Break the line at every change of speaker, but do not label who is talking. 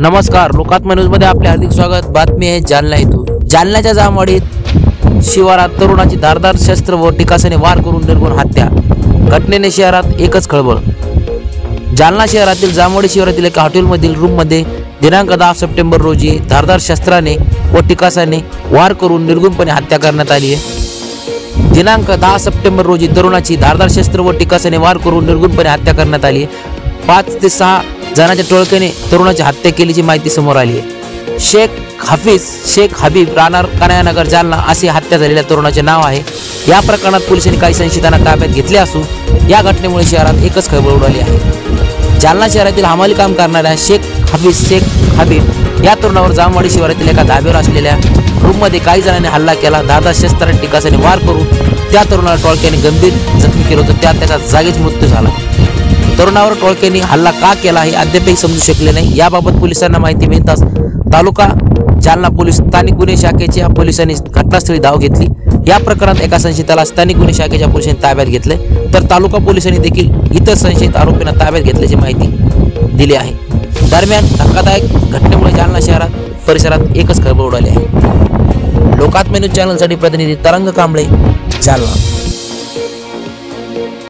नमस्कार, लोकात्मा न्यूज मध्ये आपले हार्दिक स्वागत। बातमी आहे जालना येथून। जालन्याच्या जामवाडीत शिवारात तरुणाची धारदार शस्त्र व टिकासाने वार करून निर्गुण हत्या। घटनेने शहरात एकच खळबळ। जालना शहरातील जामवाडी शिवारातील एका हॉटेलमधील रूममध्ये दिनांक 10 सप्टेंबर रोजी धारदार शस्त्राने व टिकासाने वार करून निर्गुणपणे हत्या करण्यात आली आहे। दिनांक 10 सप्टेंबर रोजी तरुणाची धारदार शस्त्र व टिकासाने वार करून निर्गुणपणे हत्या करण्यात आली आहे। 5 ते 6 जणांच्या टोळक्याने तरुणाची हत्या केल्याची माहिती समोर आली आहे। शेख हबीब राहणार कन्हैयानगर जालना असे हत्या झालेल्या तरुणाचे नाव आहे। या प्रकरणात पोलिसांनी काही संशयितांना ताब्यात घेतले असून या घटनेमुळे शहरात एकच खळबळ उडाली आहे। जालना शहरातील हमाली काम करणाऱ्या शेख हबीब या तरुणावर जामवाडी शिवारातील एका धाब्यावर असलेल्या रूममध्ये काही जणांनी हल्ला केला। धारदार शस्त्राने टिकासाने वार करून त्या तरुणाला टोळक्याने गंभीर जखमी केले होते। त्याचा जागीच मृत्यू झाला। तरुणावर टोळक्यांनी हल्ला का केला हे अद्यापही समजू शकले नाही। याबाबत पोलिसांना माहिती मिळताच तालुका जालना पोलीस स्थानिक गुन्हे शाखेच्या पोलिसांनी घटनास्थळी धाव घेतली। या प्रकरणात एका संशयिताला स्थानिक गुन्हे शाखेच्या पोलिसांनी ताब्यात घेतले, तर तालुका पोलिसांनी देखील इतर संशयित आरोपींना ताब्यात घेतल्याची माहिती दिली आहे। दरम्यान धक्कादायक घटनेमुळे जालना शहरात परिसरात एकच खळबळ उडाली आहे। लोकात्मा न्यूज चॅनलसाठी प्रतिनिधी तरंग कांबळे, जालना।